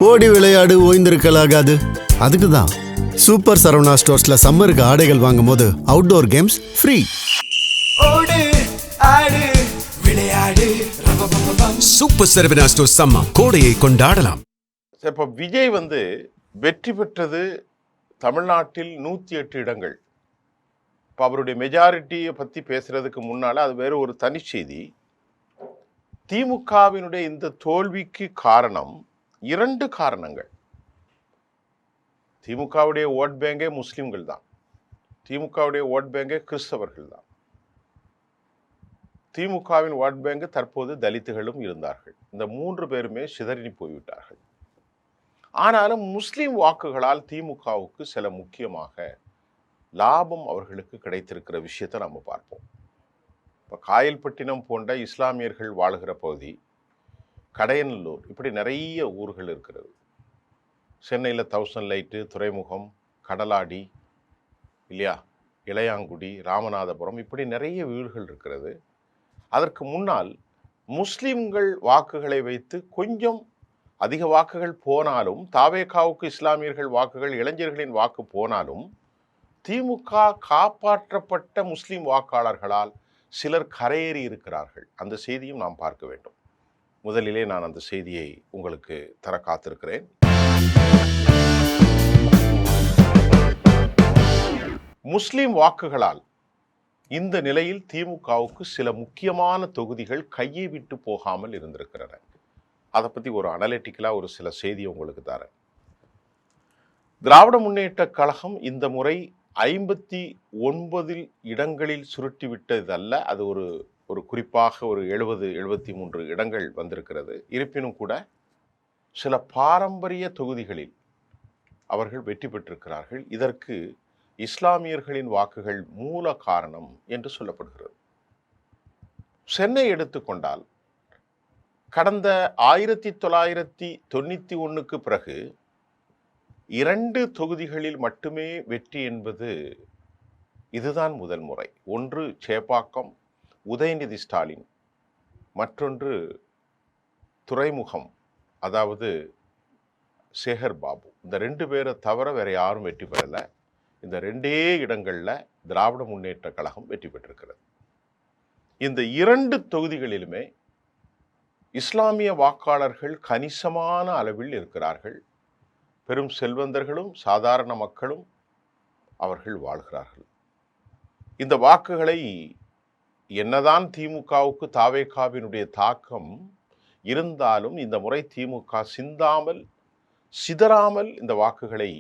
ஓடி விளையாடு ஓய்ந்திருக்கலாகாது. அதுக்கு தான் சூப்பர் சரவணா ஸ்டோர்ஸ்ல சம்மருக்கு ஆடைகள் வாங்கும் போது அவுட்டோர் கேம்ஸ் ஃப்ரீ. ஓடு ஆடு விளையாடு சூப்பர் சரவணா ஸ்டோர்ஸ் சம்மர் கோடையை கொண்டாடலாம். இப்போ விஜய் வெற்றி பெற்றது தமிழ்நாட்டில் 108 இடங்கள். இப்போ அவருடைய மெஜாரிட்டியை பற்றி பேசுறதுக்கு முன்னால் அது வேறு ஒரு தனி செய்தி. திமுகவினுடைய இந்த தோல்விக்கு காரணம் 2 காரணங்கள். திமுகவுடைய ஓட் பேங்கே முஸ்லிம்கள் தான், திமுகவுடைய ஓட் பேங்கே கிறிஸ்தவர்கள் தான், திமுகவின் ஓட் பேங்கு தற்போது தலித்துகளும் இருந்தார்கள். இந்த 3 பேருமே சிதறி போய்விட்டார்கள். ஆனாலும் முஸ்லிம் வாக்குகளால் திமுகவுக்கு சில முக்கியமாக லாபம் அவர்களுக்கு கிடைத்திருக்கிற விஷயத்தை நம்ம பார்ப்போம். இப்போ காயல்பட்டினம் போன்ற இஸ்லாமியர்கள் வாழுகிற பகுதி, கடையநல்லூர், இப்படி நிறைய ஊர்கள் இருக்கிறது. சென்னையில் 1000 லைட்டு, துறைமுகம், கடலாடி, இல்லையா, இளையாங்குடி, ராமநாதபுரம், இப்படி நிறைய வீடுகள் இருக்கிறது. அதற்கு முன்னால் முஸ்லிம்கள் வாக்குகளை வைத்து கொஞ்சம் அதிக வாக்குகள் போனாலும், தாவேகாவுக்கு இஸ்லாமியர்கள் வாக்குகள், இளைஞர்களின் வாக்கு போனாலும், திமுக காப்பாற்றப்பட்ட முஸ்லிம் வாக்காளர்களால் சிலர் கரையேறி இருக்கிறார்கள். அந்த செய்தியும் நாம் பார்க்க வேண்டும். முதலிலே நான் அந்த செய்தியை உங்களுக்கு தர காத்திருக்கிறேன். முஸ்லிம் வாக்குகளால் இந்த நிலையில் திமுகவுக்கு சில முக்கியமான தொகுதிகள் கையை விட்டு போகாமல் இருந்திருக்கிறன. அதை பற்றி ஒரு அனலிட்டிக்கலாக ஒரு சில செய்தியை உங்களுக்கு தரேன். திராவிட முன்னேற்ற கழகம் இந்த முறை 59 இடங்களில் சுருட்டி விட்டதல்ல, அது ஒரு குறிப்பாக ஒரு 73 இடங்கள் வந்திருக்கிறது. இருப்பினும் கூட சில பாரம்பரிய தொகுதிகளில் அவர்கள் வெற்றி பெற்றிருக்கிறார்கள். இதற்கு இஸ்லாமியர்களின் வாக்குகள் மூல காரணம் என்று சொல்லப்படுகிறது. சென்னை எடுத்துக்கொண்டால் கடந்த 1991க்கு பிறகு 2 தொகுதிகளில் மட்டுமே வெற்றி என்பது இதுதான் முதல் முறை. ஒன்று சேப்பாக்கம், உதயநிதி ஸ்டாலின், மற்றொன்று துறைமுகம், அதாவது சேகர் பாபு. இந்த 2 பேரை தவிர வேற யாரும் வெற்றி பெறலை. இந்த 2 இடங்களில் திராவிட முன்னேற்ற கழகம் வெற்றி பெற்றிருக்கிறது. இந்த 2 தொகுதிகளிலுமே இஸ்லாமிய வாக்காளர்கள் கணிசமான அளவில் இருக்கிறார்கள். பெரும் செல்வந்தர்களும் சாதாரண மக்களும் அவர்கள் வாழ்கிறார்கள். இந்த வாக்குகளை என்னதான் திமுகவுக்கு தாவேகாவினுடைய தாக்கம் இருந்தாலும் இந்த முறை திமுக சிதறாமல் இந்த வாக்குகளை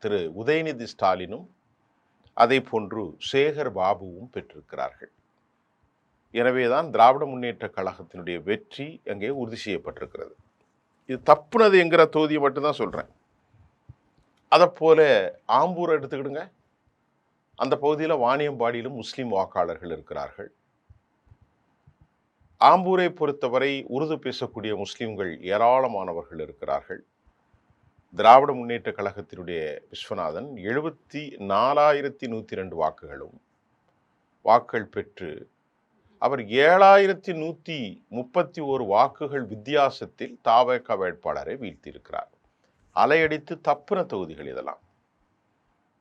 திரு உதயநிதி ஸ்டாலினும் அதே போன்று சேகர் பாபுவும் பெற்றிருக்கிறார்கள். எனவேதான் திராவிட முன்னேற்ற கழகத்தினுடைய வெற்றி அங்கே உறுதி செய்யப்பட்டிருக்கிறது. இது தப்புனது என்கிற தொகுதியை மட்டும்தான் சொல்கிறேன். அதை போல ஆம்பூரை எடுத்துக்கிடுங்க. அந்த பகுதியில் வாணியம்பாடியிலும் முஸ்லீம் வாக்காளர்கள் இருக்கிறார்கள். ஆம்பூரை பொறுத்தவரை உருது பேசக்கூடிய முஸ்லீம்கள் ஏராளமானவர்கள் இருக்கிறார்கள். திராவிட முன்னேற்ற கழகத்தினுடைய விஸ்வநாதன் 74,102 வாக்குகள் பெற்று அவர் 7,131 வாக்குகள் வித்தியாசத்தில் தாவேகா வேட்பாளரை வீழ்த்தியிருக்கிறார். அலையடித்து தப்புன தொகுதிகள் இதெல்லாம்.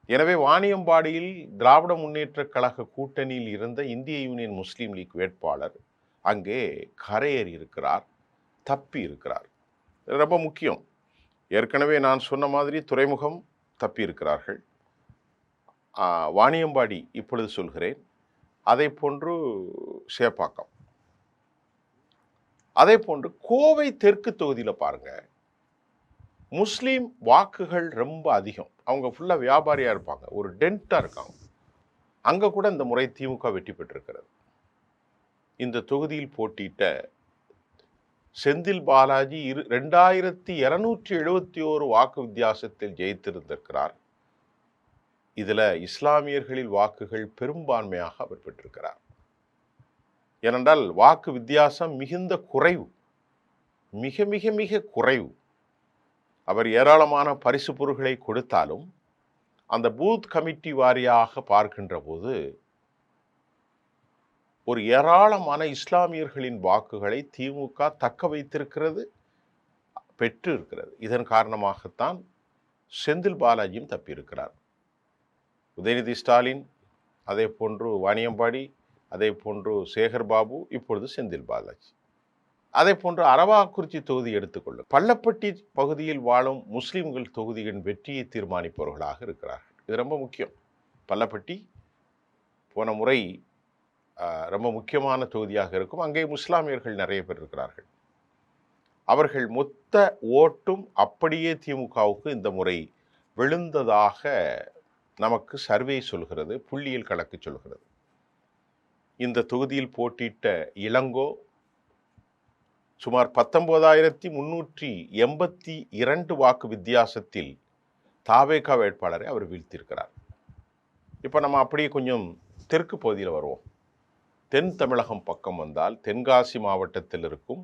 எனவே வாணியம்பாடியில் திராவிட முன்னேற்ற கழக கூட்டணியில் இருந்த இந்திய யூனியன் முஸ்லீம் லீக் வேட்பாளர் அங்கே கரையேறி இருக்கிறார், தப்பி இருக்கிறார். ரொம்ப முக்கியம். ஏற்கனவே நான் சொன்ன மாதிரி துறைமுகம் தப்பி இருக்கிறார்கள். வாணியம்பாடி இப்பொழுது சொல்கிறேன். அதை போன்று சேப்பாக்கம், அதே போன்று கோவை தெற்கு தொகுதியில் பாருங்க, முஸ்லீம் வாக்குகள் ரொம்ப அதிகம். அவங்க ஃபுல்லாக வியாபாரியாக இருப்பாங்க, ஒரு டென்ட்டாக இருக்காங்க. அங்கே கூட இந்த முறை திமுக வெற்றி பெற்றிருக்கிறது. இந்த தொகுதியில் போட்டியிட்ட செந்தில் பாலாஜி 2,271 வாக்கு வித்தியாசத்தில் ஜெயித்திருந்திருக்கிறார். இதில் இஸ்லாமியர்களில் வாக்குகள் பெரும்பான்மையாக அவர் பெற்றிருக்கிறார். ஏனென்றால் வாக்கு வித்தியாசம் மிகுந்த குறைவு, மிக மிக மிக குறைவு. அவர் ஏராளமான பரிசு பொருட்களை கொடுத்தாலும் அந்த பூத் கமிட்டி வாரியாக பார்க்கின்ற போது ஒரு ஏராளமான இஸ்லாமியர்களின் வாக்குகளை திமுக தக்க வைத்திருக்கிறது. பெற்று இருக்கிறது. இதன் காரணமாகத்தான் செந்தில் பாலாஜியும் தப்பியிருக்கிறார். உதயநிதி ஸ்டாலின், அதே போன்று வாணியம்பாடி, அதே போன்று சேகர் பாபு, இப்பொழுது செந்தில் பாலாஜி. அதே போன்று அரவாக்குறிச்சி தொகுதி எடுத்துக்கொள்ளும். பள்ளப்பட்டி பகுதியில் வாழும் முஸ்லிம்கள் தொகுதியின் வெற்றியை தீர்மானிப்பவர்களாக இருக்கிறார்கள். இது ரொம்ப முக்கியம். பள்ளப்பட்டி போன முறை ரொம்ப முக்கியமான தொகுதியாக இருக்கும். அங்கே முஸ்லாமியர்கள் நிறைய பேர் இருக்கிறார்கள். அவர்கள் மொத்த ஓட்டும் அப்படியே திமுகவுக்கு இந்த முறை விழுந்ததாக நமக்கு சர்வே சொல்கிறது, புள்ளியியல் கணக்கு சொல்கிறது. இந்த தொகுதியில் போட்டியிட்ட இளங்கோ சுமார் 19,382 வாக்கு வித்தியாசத்தில் தாவேகா வேட்பாளரை அவர் வீழ்த்தியிருக்கிறார். இப்போ நம்ம அப்படியே கொஞ்சம் தெற்கு பகுதியில் வருவோம். தென் தமிழகம் பக்கம் வந்தால் தென்காசி மாவட்டத்தில் இருக்கும்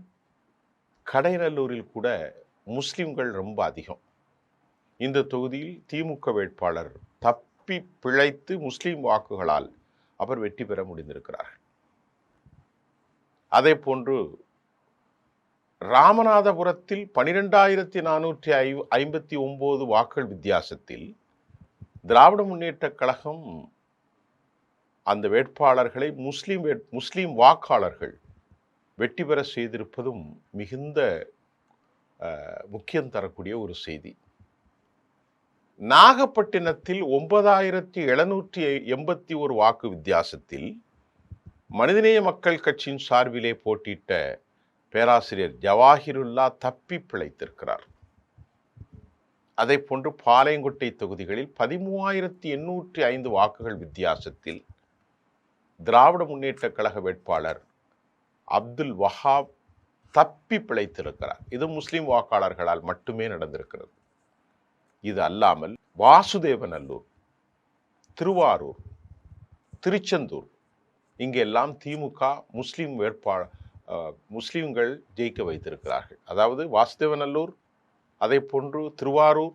கடைநல்லூரில் கூட முஸ்லிம்கள் ரொம்ப அதிகம். இந்த தொகுதியில் திமுக வேட்பாளர் தப்பி பிழைத்து முஸ்லிம் வாக்குகளால் அவர் வெற்றி பெற முடிந்திருக்கிறார். அதே போன்று ராமநாதபுரத்தில் 12,459 வாக்குகள் வித்தியாசத்தில் திராவிட முன்னேற்ற கழகம் அந்த வேட்பாளர்களை முஸ்லிம் வாக்காளர்கள் வெற்றி பெற செய்திருப்பதும் மிகுந்த முக்கியம் தரக்கூடிய ஒரு செய்தி. நாகப்பட்டினத்தில் 9,781 வாக்கு வித்தியாசத்தில் மனிதநேய மக்கள் கட்சியின் சார்பிலே போட்டியிட்ட பேராசிரியர் ஜவாஹிருல்லா தப்பி பிழைத்திருக்கிறார். அதே போன்று பாளையங்கோட்டை தொகுதிகளில் 13,805 வாக்குகள் வித்தியாசத்தில் திராவிட முன்னேற்ற கழக வேட்பாளர் அப்துல் வஹாப் தப்பி பிழைத்திருக்கிறார். இது முஸ்லிம் வாக்காளர்களால் மட்டுமே நடந்திருக்கிறது. இது அல்லாமல் வாசுதேவநல்லூர், திருவாரூர், திருச்செந்தூர், இங்கெல்லாம் திமுக முஸ்லிம்கள் ஜெயிக்க வைத்திருக்கிறார்கள். அதாவது வாசுதேவநல்லூர், அதே போன்று திருவாரூர்,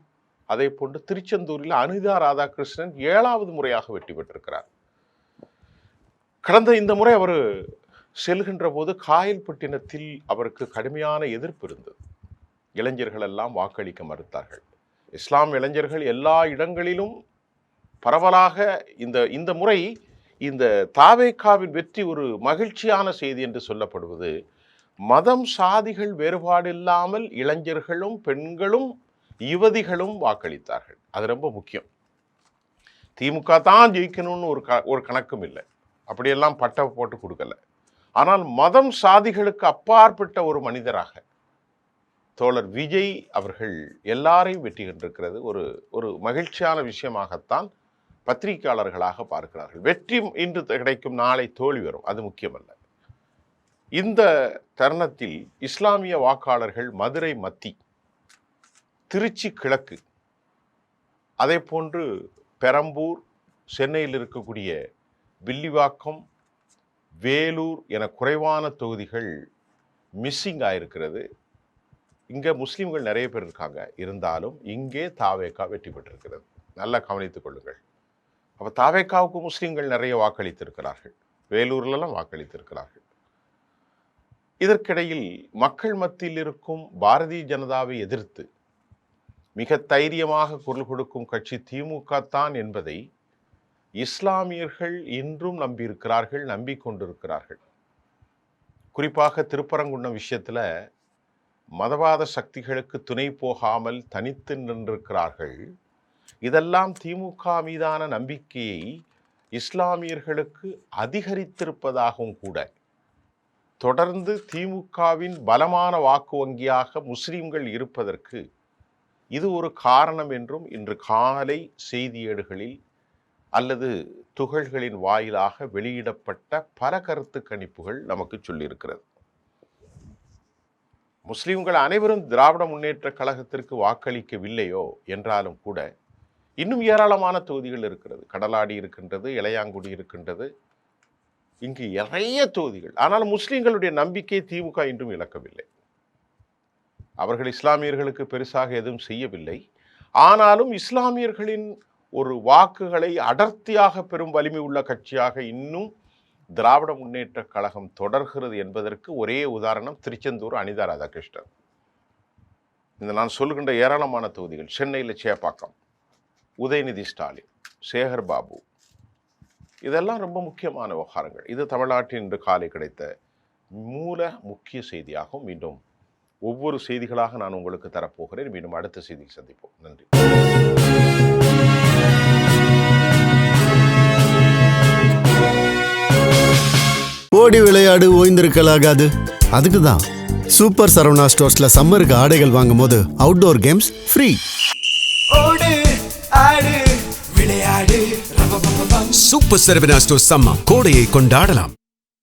அதே போன்று திருச்செந்தூரில் அனிதா ராதாகிருஷ்ணன் 7வது முறையாக வெற்றி பெற்றிருக்கிறார். கடந்த இந்த முறை அவர் செல்கின்ற போது காயல்பட்டினத்தில் அவருக்கு கடுமையான எதிர்ப்பு இருந்தது. இளைஞர்கள் எல்லாம் வாக்களிக்க மறுத்தார்கள். இஸ்லாம் இளைஞர்கள் எல்லா இடங்களிலும் பரவலாக இந்த முறை இந்த தாவேகாவின் வெற்றி ஒரு மகிழ்ச்சியான செய்தி என்று சொல்லப்படுவது, மதம் சாதிகள் வேறுபாடு இல்லாமல் இளைஞர்களும் பெண்களும் யுவதிகளும் வாக்களித்தார்கள். அது ரொம்ப முக்கியம். திமுக தான் ஜெயிக்கணும்னு ஒரு கணக்கும் இல்லை, அப்படியெல்லாம் பட்டை போட்டு கொடுக்கல. ஆனால் மதம் சாதிகளுக்கு அப்பாற்பட்ட ஒரு மனிதராக தோழர் விஜய் அவர்கள் எல்லாரையும் வெற்றி கண்டிருக்கிறது ஒரு மகிழ்ச்சியான விஷயமாகத்தான் பத்திரிகையாளர்களாக பார்க்கிறார்கள். வெற்றி இன்று கிடைக்கும், நாளை தோல்வி வரும், அது முக்கியமல்ல. இந்த தருணத்தில் இஸ்லாமிய வாக்காளர்கள் மதுரை மத்தி, திருச்சி கிழக்கு, அதே போன்று பெரம்பூர், சென்னையில் இருக்கக்கூடிய வில்லிவாக்கம், வேலூர் என குறைவான தொகுதிகள் மிஸ்ஸிங் ஆயிருக்கிறது. இங்கே முஸ்லீம்கள் நிறைய பேர் இருக்காங்க, இருந்தாலும் இங்கே தாவேகா வெற்றி பெற்றிருக்கிறது. நல்லா கவனித்துக் கொள்ளுங்கள். அப்போ தாவேகாவுக்கு முஸ்லீம்கள் நிறைய வாக்களித்திருக்கிறார்கள், வேலூர்லாம் வாக்களித்திருக்கிறார்கள். இதற்கிடையில் மக்கள் மத்தியில் இருக்கும் பாரதிய ஜனதாவை எதிர்த்து மிக தைரியமாக குரல் கொடுக்கும் கட்சி திமுக தான் என்பதை இஸ்லாமியர்கள் இன்றும் நம்பியிருக்கிறார்கள், நம்பிக்கொண்டிருக்கிறார்கள். குறிப்பாக திருப்பரங்குன்றம் விஷயத்தில் மதவாத சக்திகளுக்கு துணை போகாமல் தனித்து நின்றிருக்கிறார்கள். இதெல்லாம் திமுக மீதான நம்பிக்கையை இஸ்லாமியர்களுக்கு அதிகரித்திருப்பதாகவும் கூட, தொடர்ந்து திமுகவின் பலமான வாக்கு வங்கியாக முஸ்லிம்கள் இருப்பதற்கு இது ஒரு காரணம் என்றும் இன்று காலை செய்தியேடுகளில் அல்லது துகள்களின் வாயிலாக வெளியிடப்பட்ட பல கருத்து கணிப்புகள் நமக்கு சொல்லியிருக்கிறது. முஸ்லிம்கள் அனைவரும் திராவிட முன்னேற்ற கழகத்திற்கு வாக்களிக்கவில்லையோ என்றாலும் கூட இன்னும் ஏராளமான தொகுதிகள் இருக்கிறது. கடலாடி இருக்கின்றது, இளையாங்குடி இருக்கின்றது, இங்கு நிறைய தொகுதிகள். ஆனால் முஸ்லிம்களுடைய நம்பிக்கை திமுக இன்றும் இழக்கவில்லை. அவர்கள் இஸ்லாமியர்களுக்கு பெருசாக எதுவும் செய்யவில்லை. ஆனாலும் இஸ்லாமியர்களின் ஒரு வாக்குகளை அடர்த்தியாக பெரும் வலிமை உள்ள கட்சியாக இன்னும் திராவிட முன்னேற்ற கழகம் தொடர்கிறது என்பதற்கு ஒரே உதாரணம் திருச்செந்தூர் அனிதா ராதாகிருஷ்ணன். இந்த நான் சொல்லுகின்ற ஏராளமான தொகுதிகள், சென்னையில் சேப்பாக்கம், உதயநிதி ஸ்டாலின், சேகர் பாபு, இதெல்லாம் ரொம்ப முக்கியமான விவகாரங்கள். இது தமிழ்நாட்டின் இன்று காலை கிடைத்த மூல முக்கிய செய்தியாகும். மீண்டும் ஒவ்வொரு செய்திகளாக நான் உங்களுக்கு தரப்போகிறேன். மீண்டும் அடுத்த செய்தியில் சந்திப்போம். நன்றி. ஓடி விளையாடு ஓய்ந்திருக்கலாகாது. அதுக்கு தான் சூப்பர் சரவணா ஸ்டோர்ஸ்ல சம்மருக்கு ஆடைகள் வாங்கும் போது அவுட்டோர் கேம்ஸ் ஃப்ரீ. ஓடு ஆடு விளையாடு. சூப்பர் சரவணா ஸ்டோர்ஸ் சம்மர் கோடையை கொண்டாடலாம்.